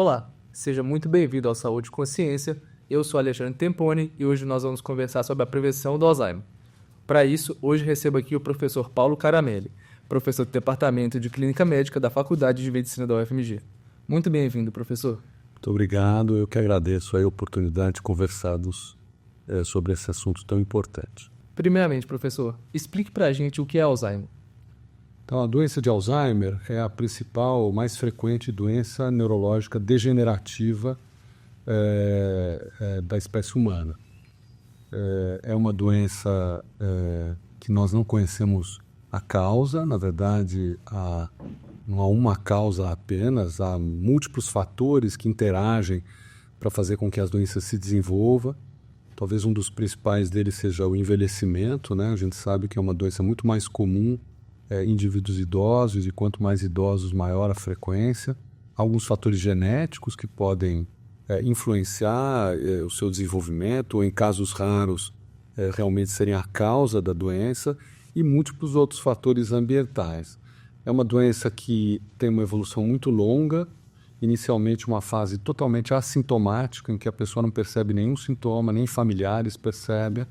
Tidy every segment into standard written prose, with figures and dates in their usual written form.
Olá, seja muito bem-vindo ao Saúde e Consciência. Eu sou Alexandre Temponi e hoje nós vamos conversar sobre a prevenção do Alzheimer. Para isso, hoje recebo aqui o professor Paulo Caramelli, professor do Departamento de Clínica Médica da Faculdade de Medicina da UFMG. Muito bem-vindo, professor. Muito obrigado, eu que agradeço a oportunidade de conversarmos sobre esse assunto tão importante. Primeiramente, professor, explique para a gente o que é Alzheimer. Então, a doença de Alzheimer é a principal, mais frequente doença neurológica degenerativa da espécie humana. É uma doença que nós não conhecemos a causa, na verdade, não há uma causa apenas, há múltiplos fatores que interagem para fazer com que as doenças se desenvolvam. Talvez um dos principais deles seja o envelhecimento, né? A gente sabe que é uma doença muito mais comum em indivíduos idosos, e quanto mais idosos, maior a frequência. Alguns fatores genéticos que podem influenciar o seu desenvolvimento, ou em casos raros, realmente serem a causa da doença, e múltiplos outros fatores ambientais. É uma doença que tem uma evolução muito longa, inicialmente uma fase totalmente assintomática, em que a pessoa não percebe nenhum sintoma, nem familiares percebem.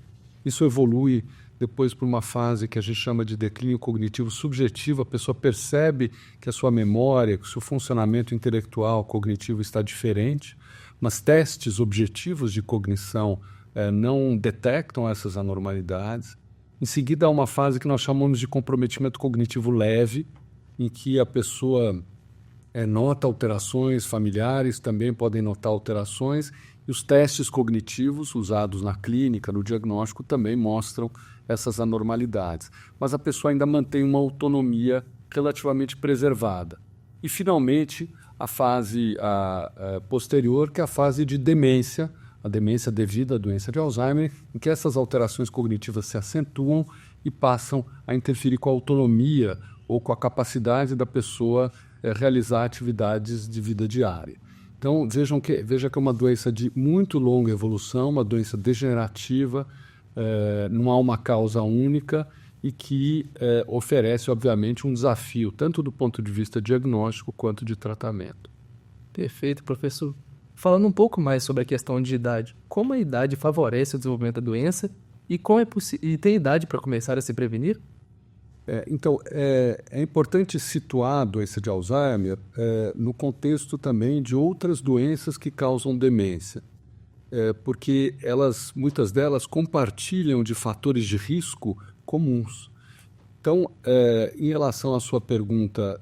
Isso evolui depois para uma fase que a gente chama de declínio cognitivo subjetivo. A pessoa percebe que a sua memória, que o seu funcionamento intelectual, cognitivo está diferente, mas testes objetivos de cognição não detectam essas anormalidades. Em seguida, há uma fase que nós chamamos de comprometimento cognitivo leve, em que a pessoa nota alterações, familiares também podem notar alterações, e os testes cognitivos usados na clínica, no diagnóstico, também mostram essas anormalidades. Mas a pessoa ainda mantém uma autonomia relativamente preservada. E, finalmente, a fase posterior, que é a fase de demência, a demência devido à doença de Alzheimer, em que essas alterações cognitivas se acentuam e passam a interferir com a autonomia ou com a capacidade da pessoa realizar atividades de vida diária. Então, veja que é uma doença de muito longa evolução, uma doença degenerativa, não há uma causa única e que oferece, obviamente, um desafio, tanto do ponto de vista diagnóstico quanto de tratamento. Perfeito, professor. Falando um pouco mais sobre a questão de idade, como a idade favorece o desenvolvimento da doença e tem idade para começar a se prevenir? Então, é importante situar a doença de Alzheimer no contexto também de outras doenças que causam demência, porque muitas delas compartilham de fatores de risco comuns. Então, em relação à sua pergunta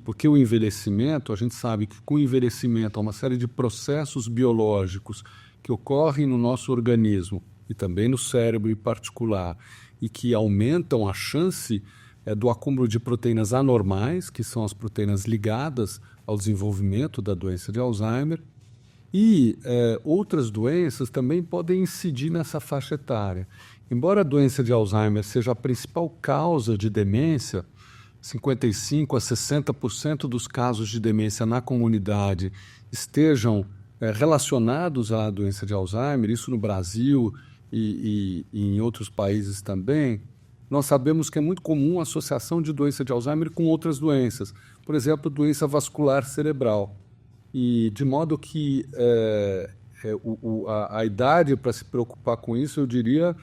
por que o envelhecimento, a gente sabe que com o envelhecimento há uma série de processos biológicos que ocorrem no nosso organismo e também no cérebro em particular, e que aumentam a chance do acúmulo de proteínas anormais, que são as proteínas ligadas ao desenvolvimento da doença de Alzheimer, e outras doenças também podem incidir nessa faixa etária. Embora a doença de Alzheimer seja a principal causa de demência, 55% a 60% dos casos de demência na comunidade estejam relacionados à doença de Alzheimer, isso no Brasil e em outros países também. Nós sabemos que é muito comum a associação de doença de Alzheimer com outras doenças, por exemplo, doença vascular cerebral. E de modo que a idade para se preocupar com isso, eu diria,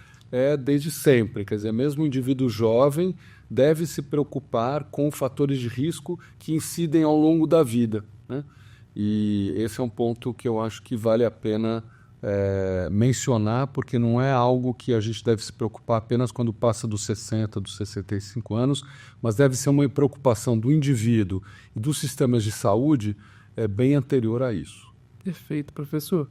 desde sempre. Quer dizer, mesmo o indivíduo jovem deve se preocupar com fatores de risco que incidem ao longo da vida, né? E esse é um ponto que eu acho que vale a pena mencionar, porque não é algo que a gente deve se preocupar apenas quando passa dos 60, dos 65 anos, mas deve ser uma preocupação do indivíduo e dos sistemas de saúde bem anterior a isso. Perfeito, professor.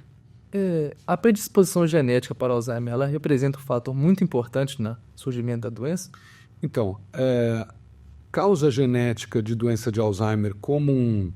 A predisposição genética para o Alzheimer, ela representa um fator muito importante no surgimento da doença? Então, causa genética de doença de Alzheimer como um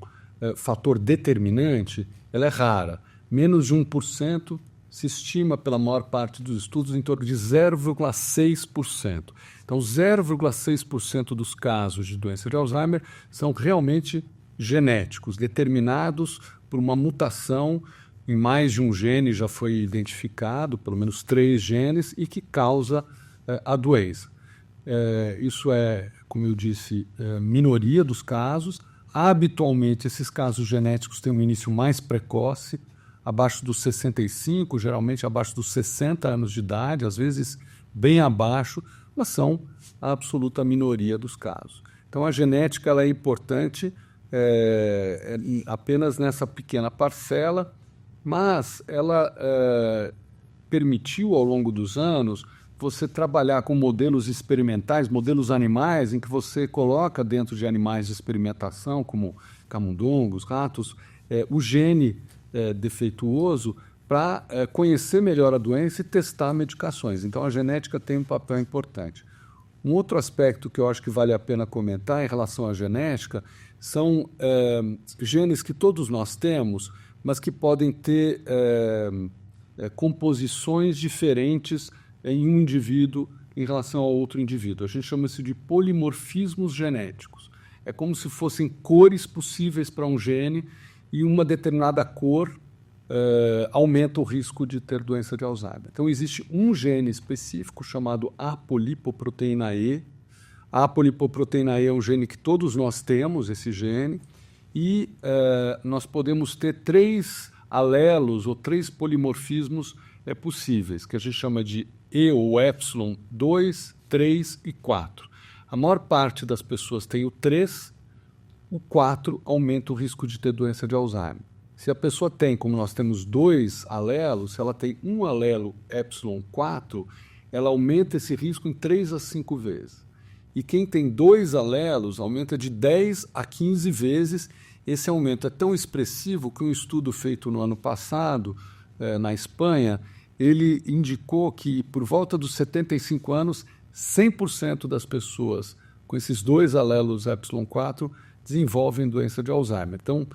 fator determinante, ela é rara. Menos de 1% se estima pela maior parte dos estudos em torno de 0,6%. Então, 0,6% dos casos de doença de Alzheimer são realmente genéticos, determinados por uma mutação em mais de um gene, já foi identificado, pelo menos 3 genes, e que causa a doença. Isso é, como eu disse, minoria dos casos. Habitualmente, esses casos genéticos têm um início mais precoce, abaixo dos 65, geralmente abaixo dos 60 anos de idade, às vezes bem abaixo, mas são a absoluta minoria dos casos. Então, a genética ela é importante apenas nessa pequena parcela, mas ela permitiu, ao longo dos anos, você trabalhar com modelos experimentais, modelos animais, em que você coloca dentro de animais de experimentação, como camundongos, ratos, o gene defeituoso para conhecer melhor a doença e testar medicações. Então, a genética tem um papel importante. Um outro aspecto que eu acho que vale a pena comentar em relação à genética são genes que todos nós temos, mas que podem ter composições diferentes em um indivíduo em relação a outro indivíduo. A gente chama isso de polimorfismos genéticos. É como se fossem cores possíveis para um gene e uma determinada cor aumenta o risco de ter doença de Alzheimer. Então, existe um gene específico chamado apolipoproteína E. A apolipoproteína E é um gene que todos nós temos, esse gene, e nós podemos ter 3 alelos ou 3 polimorfismos possíveis, que a gente chama de E ou Epsilon 2, 3 e 4. A maior parte das pessoas tem o 3, o 4 aumenta o risco de ter doença de Alzheimer. Se a pessoa tem, como nós temos 2 alelos, se ela tem um alelo Epsilon 4, ela aumenta esse risco em 3 a 5 vezes. E quem tem 2 alelos aumenta de 10 a 15 vezes. Esse aumento é tão expressivo que um estudo feito no ano passado, na Espanha, ele indicou que, por volta dos 75 anos, 100% das pessoas com esses 2 alelos Epsilon 4 desenvolvem doença de Alzheimer. Então,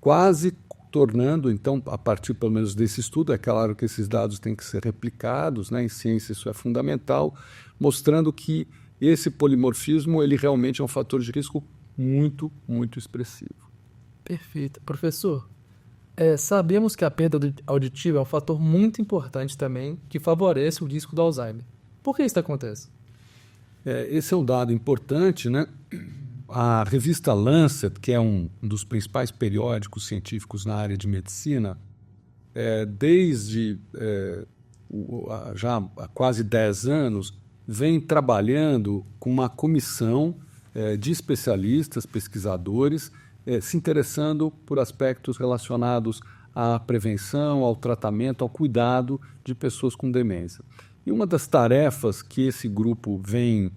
quase tornando, então, a partir pelo menos desse estudo, é claro que esses dados têm que ser replicados, né? Em ciência isso é fundamental, mostrando que esse polimorfismo ele realmente é um fator de risco muito, muito expressivo. Perfeito. Professor, sabemos que a perda auditiva é um fator muito importante também que favorece o risco do Alzheimer. Por que isso acontece? Esse é um dado importante, né? A revista Lancet, que é um dos principais periódicos científicos na área de medicina, desde já há quase 10 anos, vem trabalhando com uma comissão de especialistas, pesquisadores, se interessando por aspectos relacionados à prevenção, ao tratamento, ao cuidado de pessoas com demência. E uma das tarefas que esse grupo vem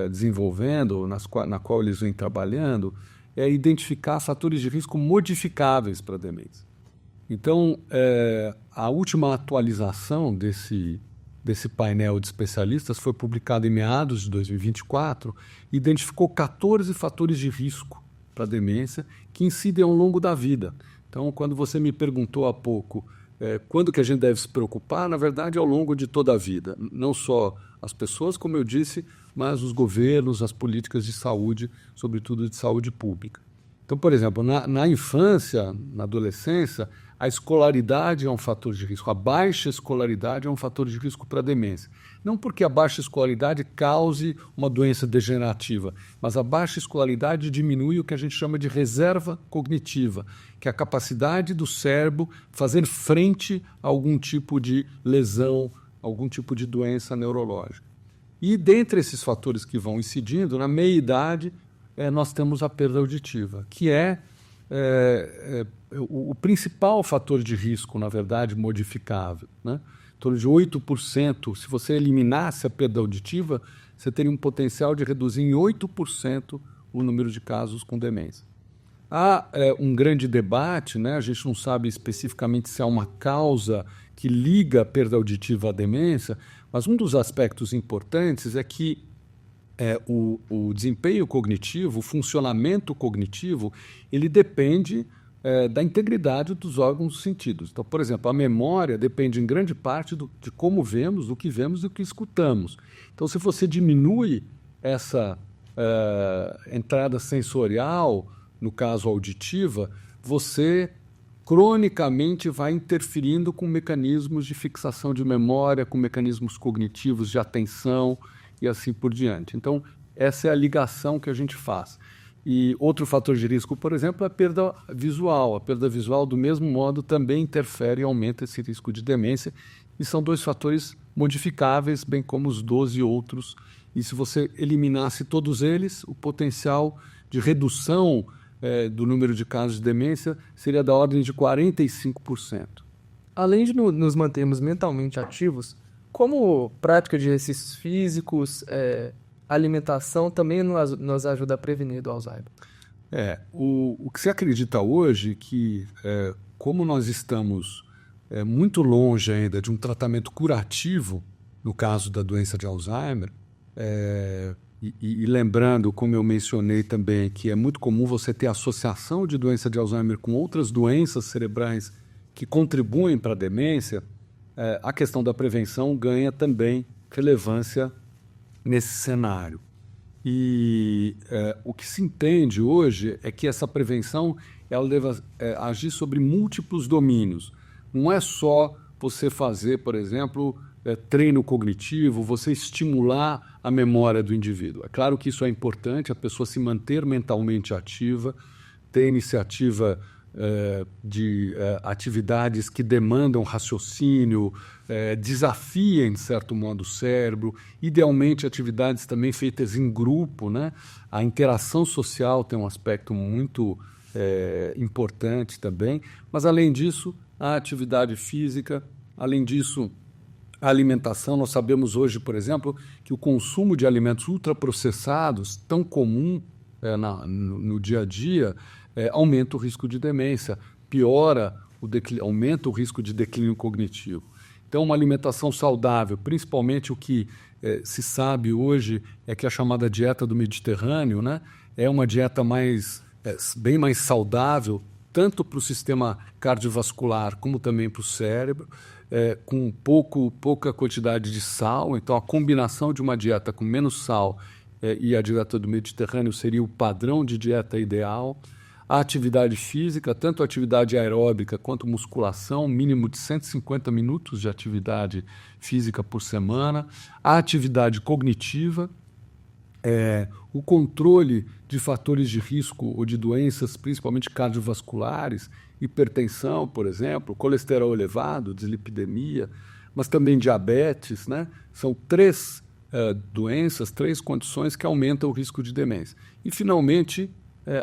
desenvolvendo, na qual eles vêm trabalhando, é identificar fatores de risco modificáveis para a demência. Então, a última atualização desse painel de especialistas foi publicada em meados de 2024 e identificou 14 fatores de risco para a demência que incidem ao longo da vida. Então, quando você me perguntou há pouco quando que a gente deve se preocupar, na verdade, ao longo de toda a vida. Não só as pessoas, como eu disse, mas os governos, as políticas de saúde, sobretudo de saúde pública. Então, por exemplo, na infância, na adolescência, a escolaridade é um fator de risco. A baixa escolaridade é um fator de risco para a demência. Não porque a baixa escolaridade cause uma doença degenerativa, mas a baixa escolaridade diminui o que a gente chama de reserva cognitiva, que é a capacidade do cérebro fazer frente a algum tipo de lesão, algum tipo de doença neurológica. E dentre esses fatores que vão incidindo, na meia-idade, nós temos a perda auditiva, que é o principal fator de risco, na verdade, modificável, né? Em torno de 8%, se você eliminasse a perda auditiva, você teria um potencial de reduzir em 8% o número de casos com demência. Há um grande debate, né? A gente não sabe especificamente se há uma causa que liga a perda auditiva à demência, mas um dos aspectos importantes é que o desempenho cognitivo, o funcionamento cognitivo, ele depende da integridade dos órgãos dos sentidos. Então, por exemplo, a memória depende em grande parte de como vemos, do que vemos e do que escutamos. Então, se você diminui essa entrada sensorial, no caso auditiva, você cronicamente vai interferindo com mecanismos de fixação de memória, com mecanismos cognitivos de atenção e assim por diante. Então, essa é a ligação que a gente faz. E outro fator de risco, por exemplo, é a perda visual. A perda visual, do mesmo modo, também interfere e aumenta esse risco de demência. E são 2 fatores modificáveis, bem como os 12 outros. E se você eliminasse todos eles, o potencial de redução do número de casos de demência seria da ordem de 45%. Além de nos mantermos mentalmente ativos, como prática de exercícios físicos, alimentação também nos ajuda a prevenir do Alzheimer. O que se acredita hoje é que, como nós estamos muito longe ainda de um tratamento curativo, no caso da doença de Alzheimer, e lembrando, como eu mencionei também, que é muito comum você ter associação de doença de Alzheimer com outras doenças cerebrais que contribuem para a demência, a questão da prevenção ganha também relevância nesse cenário. E o que se entende hoje é que essa prevenção ela deve agir sobre múltiplos domínios. Não é só você fazer, por exemplo, treino cognitivo, você estimular a memória do indivíduo. É claro que isso é importante, a pessoa se manter mentalmente ativa, ter iniciativa de atividades que demandam raciocínio, desafiem, de certo modo, o cérebro, idealmente atividades também feitas em grupo, né? A interação social tem um aspecto muito importante também, mas, além disso, a atividade física, além disso, a alimentação. Nós sabemos hoje, por exemplo, que o consumo de alimentos ultraprocessados, tão comum no dia a dia, aumenta o risco de demência, aumenta o risco de declínio cognitivo. Então, uma alimentação saudável, principalmente o que se sabe hoje é que a chamada dieta do Mediterrâneo, né, é uma dieta bem mais saudável, tanto para o sistema cardiovascular como também para o cérebro, com pouca quantidade de sal. Então, a combinação de uma dieta com menos sal e a dieta do Mediterrâneo seria o padrão de dieta ideal. A atividade física, tanto a atividade aeróbica quanto musculação, mínimo de 150 minutos de atividade física por semana. A atividade cognitiva, o controle de fatores de risco ou de doenças, principalmente cardiovasculares, hipertensão, por exemplo, colesterol elevado, dislipidemia, mas também diabetes, né? São 3 doenças, 3 condições que aumentam o risco de demência. E, finalmente,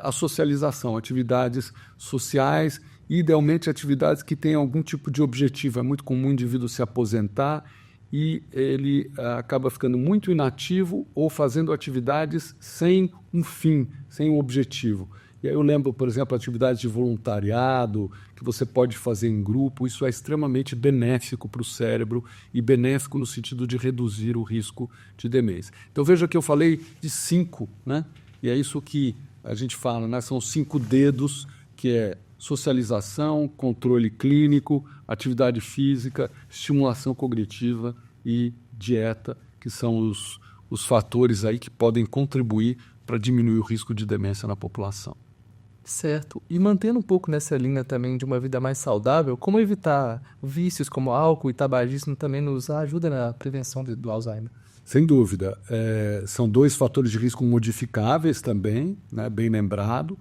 a socialização, atividades sociais, idealmente atividades que tenham algum tipo de objetivo. É muito comum o indivíduo se aposentar e ele acaba ficando muito inativo ou fazendo atividades sem um fim, sem um objetivo. E aí eu lembro, por exemplo, atividades de voluntariado que você pode fazer em grupo. Isso é extremamente benéfico para o cérebro e benéfico no sentido de reduzir o risco de demência. Então veja que eu falei de 5, né? E é isso que a gente fala, né? São 5 dedos, que é socialização, controle clínico, atividade física, estimulação cognitiva e dieta, que são os fatores aí que podem contribuir para diminuir o risco de demência na população. Certo. E mantendo um pouco nessa linha também de uma vida mais saudável, como evitar vícios como álcool e tabagismo também nos ajuda na prevenção do Alzheimer? Sem dúvida. São 2 fatores de risco modificáveis também, né, bem lembrado.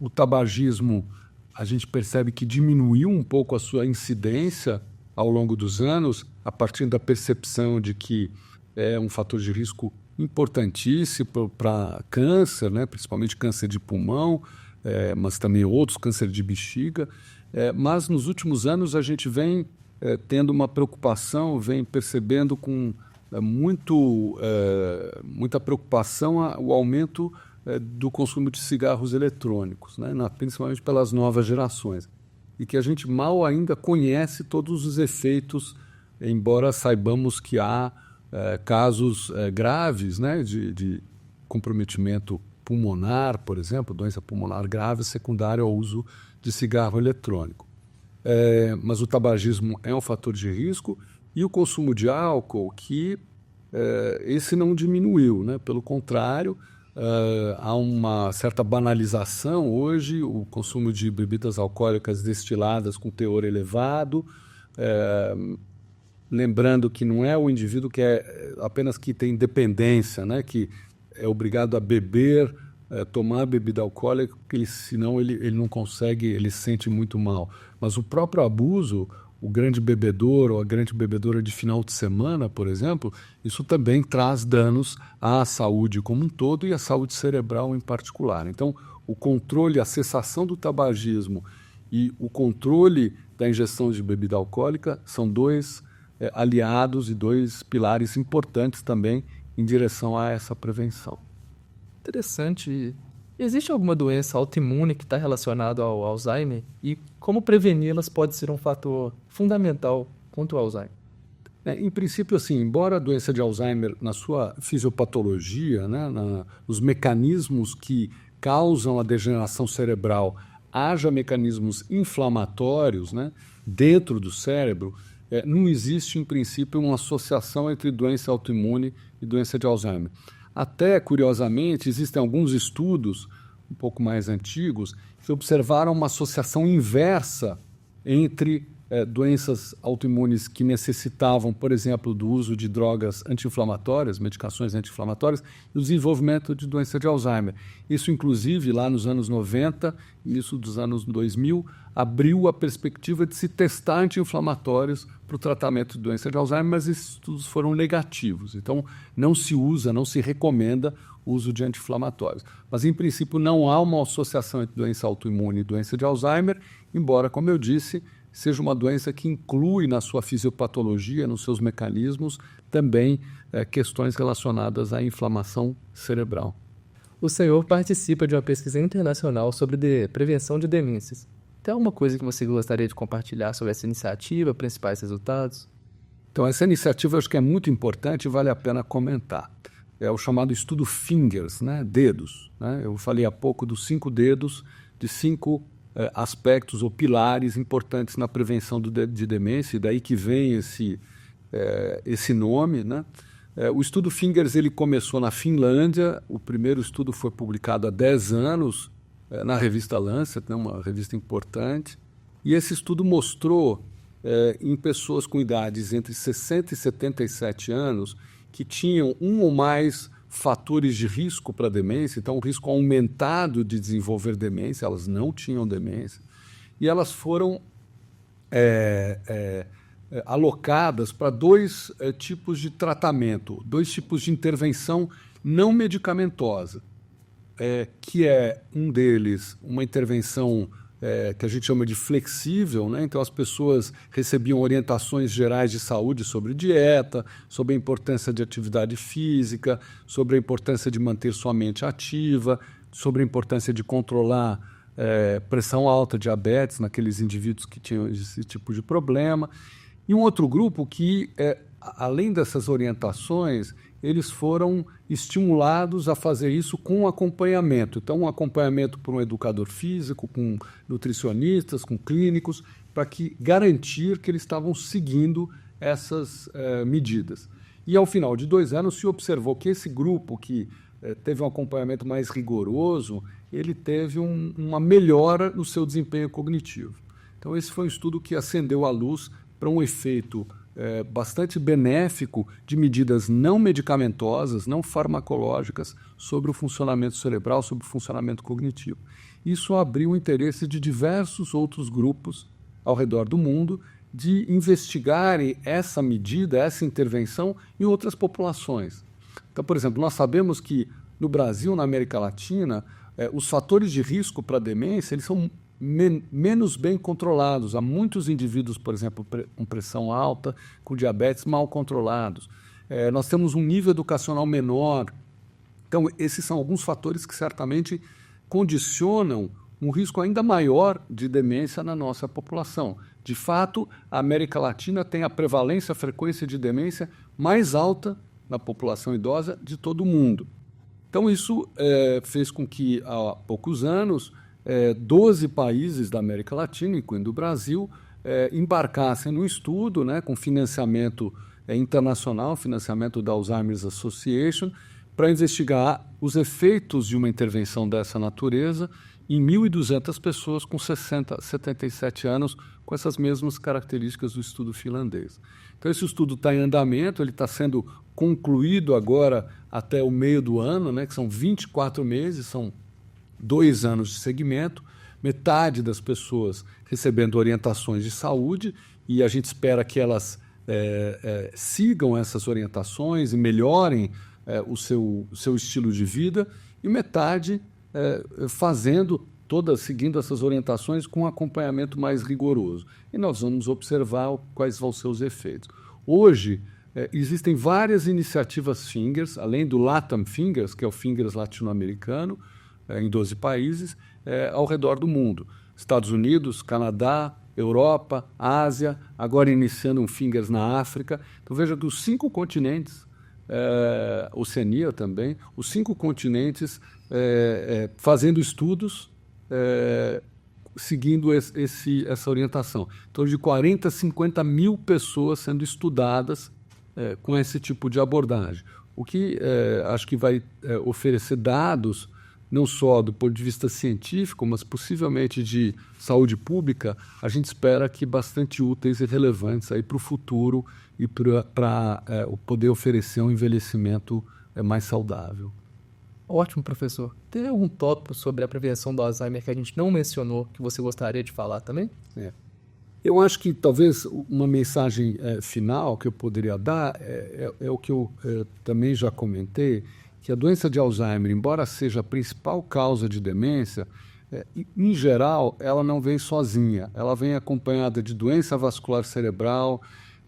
O tabagismo, a gente percebe que diminuiu um pouco a sua incidência ao longo dos anos, a partir da percepção de que é um fator de risco importantíssimo para câncer, né, principalmente câncer de pulmão, mas também outros, câncer de bexiga. Mas nos últimos anos a gente vem tendo uma preocupação, vem percebendo com muita preocupação o aumento do consumo de cigarros eletrônicos, né, principalmente pelas novas gerações, e que a gente mal ainda conhece todos os efeitos, embora saibamos que há casos graves, né, de comprometimento pulmonar, por exemplo, doença pulmonar grave secundária ao uso de cigarro eletrônico. Mas o tabagismo é um fator de risco, e o consumo de álcool, que esse não diminuiu, né? Pelo contrário, há uma certa banalização hoje, o consumo de bebidas alcoólicas destiladas com teor elevado, lembrando que não é o indivíduo que apenas que tem dependência, né? Que é obrigado a beber, tomar bebida alcoólica, porque senão ele não consegue, ele se sente muito mal. Mas o próprio abuso, o grande bebedor ou a grande bebedora de final de semana, por exemplo, isso também traz danos à saúde como um todo e à saúde cerebral em particular. Então, o controle, a cessação do tabagismo e o controle da ingestão de bebida alcoólica são dois aliados e dois pilares importantes também em direção a essa prevenção. Interessante. Existe alguma doença autoimune que está relacionada ao Alzheimer? E como preveni-las pode ser um fator fundamental contra o Alzheimer? Em princípio, assim, embora a doença de Alzheimer, na sua fisiopatologia, né, nos mecanismos que causam a degeneração cerebral, haja mecanismos inflamatórios, né, dentro do cérebro, não existe, em princípio, uma associação entre doença autoimune e doença de Alzheimer. Até, curiosamente, existem alguns estudos um pouco mais antigos que observaram uma associação inversa entre doenças autoimunes que necessitavam, por exemplo, do uso de drogas anti-inflamatórias, medicações anti-inflamatórias, e o desenvolvimento de doença de Alzheimer. Isso, inclusive, lá nos anos 90, início dos anos 2000, abriu a perspectiva de se testar anti-inflamatórios para o tratamento de doença de Alzheimer, mas esses estudos foram negativos. Então, não se usa, não se recomenda o uso de anti-inflamatórios. Mas, em princípio, não há uma associação entre doença autoimune e doença de Alzheimer, embora, como eu disse, seja uma doença que inclui na sua fisiopatologia, nos seus mecanismos, também questões relacionadas à inflamação cerebral. O senhor participa de uma pesquisa internacional sobre prevenção de demências. Tem alguma coisa que você gostaria de compartilhar sobre essa iniciativa, principais resultados? Então, essa iniciativa eu acho que é muito importante e vale a pena comentar. É o chamado estudo FINGERS, né? Dedos. Né? Eu falei há pouco dos 5 dedos, de 5 aspectos ou pilares importantes na prevenção de demência, e daí que vem esse nome, né? O estudo FINGERS ele começou na Finlândia, o primeiro estudo foi publicado há 10 anos na revista Lancet, né, uma revista importante, e esse estudo mostrou em pessoas com idades entre 60 e 77 anos que tinham um ou mais fatores de risco para demência, então um risco aumentado de desenvolver demência, elas não tinham demência, e elas foram alocadas para 2 tipos de tratamento, 2 tipos de intervenção não medicamentosa, que é um deles uma intervenção que a gente chama de flexível, né? Então as pessoas recebiam orientações gerais de saúde sobre dieta, sobre a importância de atividade física, sobre a importância de manter sua mente ativa, sobre a importância de controlar pressão alta, diabetes naqueles indivíduos que tinham esse tipo de problema. E um outro grupo que, além dessas orientações, eles foram estimulados a fazer isso com acompanhamento. Então, um acompanhamento por um educador físico, com nutricionistas, com clínicos, para garantir que eles estavam seguindo essas medidas. E, ao final de 2 anos, se observou que esse grupo que teve um acompanhamento mais rigoroso, ele teve uma melhora no seu desempenho cognitivo. Então, esse foi um estudo que acendeu a luz para um efeito bastante benéfico de medidas não medicamentosas, não farmacológicas, sobre o funcionamento cerebral, sobre o funcionamento cognitivo. Isso abriu o interesse de diversos outros grupos ao redor do mundo de investigarem essa medida, essa intervenção em outras populações. Então, por exemplo, nós sabemos que no Brasil, na América Latina, os fatores de risco para a demência eles são menos bem controlados. Há muitos indivíduos, por exemplo, com pressão alta, com diabetes mal controlados. Nós temos um nível educacional menor. Então, esses são alguns fatores que certamente condicionam um risco ainda maior de demência na nossa população. De fato, a América Latina tem a prevalência, a frequência de demência mais alta na população idosa de todo o mundo. Então, isso fez com que, há poucos anos, 12 países da América Latina, incluindo o Brasil, embarcassem no estudo, né, com financiamento internacional, financiamento da Alzheimer's Association, para investigar os efeitos de uma intervenção dessa natureza em 1.200 pessoas com 77 anos, com essas mesmas características do estudo finlandês. Então, esse estudo está em andamento, ele está sendo concluído agora até o meio do ano, né, que são 24 meses, são 2 anos de segmento, metade das pessoas recebendo orientações de saúde, e a gente espera que elas sigam essas orientações e melhorem o seu estilo de vida, e metade seguindo essas orientações com um acompanhamento mais rigoroso. E nós vamos observar quais vão ser os efeitos. Hoje, existem várias iniciativas Fingers, além do LATAM Fingers, que é o Fingers latino-americano, em 12 países, ao redor do mundo. Estados Unidos, Canadá, Europa, Ásia, agora iniciando um Fingers na África. Então, veja que os 5 continentes, Oceania também, os 5 continentes fazendo estudos, seguindo essa orientação. Então, de 40 a 50 mil pessoas sendo estudadas com esse tipo de abordagem. O que acho que vai oferecer dados, não só do ponto de vista científico, mas possivelmente de saúde pública, a gente espera que bastante úteis e relevantes para o futuro e para poder oferecer um envelhecimento mais saudável. Ótimo, professor. Tem algum tópico sobre a prevenção do Alzheimer que a gente não mencionou que você gostaria de falar também? Eu acho que talvez uma mensagem final que eu poderia dar é o que eu também já comentei, que a doença de Alzheimer, embora seja a principal causa de demência, em geral, ela não vem sozinha. Ela vem acompanhada de doença vascular cerebral,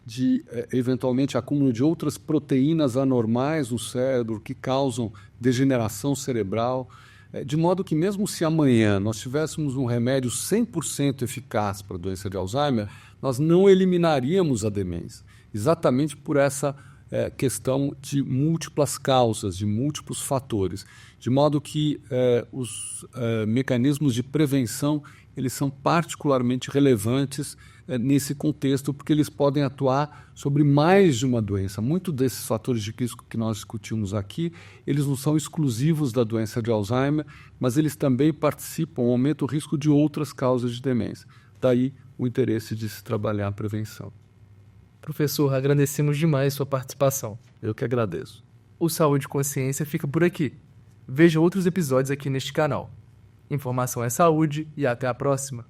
de, eventualmente, acúmulo de outras proteínas anormais no cérebro que causam degeneração cerebral, de modo que mesmo se amanhã nós tivéssemos um remédio 100% eficaz para a doença de Alzheimer, nós não eliminaríamos a demência, exatamente por essa questão de múltiplas causas, de múltiplos fatores, de modo que os mecanismos de prevenção eles são particularmente relevantes nesse contexto, porque eles podem atuar sobre mais de uma doença. Muitos desses fatores de risco que nós discutimos aqui, eles não são exclusivos da doença de Alzheimer, mas eles também participam, aumentam o risco de outras causas de demência. Daí o interesse de se trabalhar a prevenção. Professor, agradecemos demais sua participação. Eu que agradeço. O Saúde e Consciência fica por aqui. Veja outros episódios aqui neste canal. Informação é saúde e até a próxima.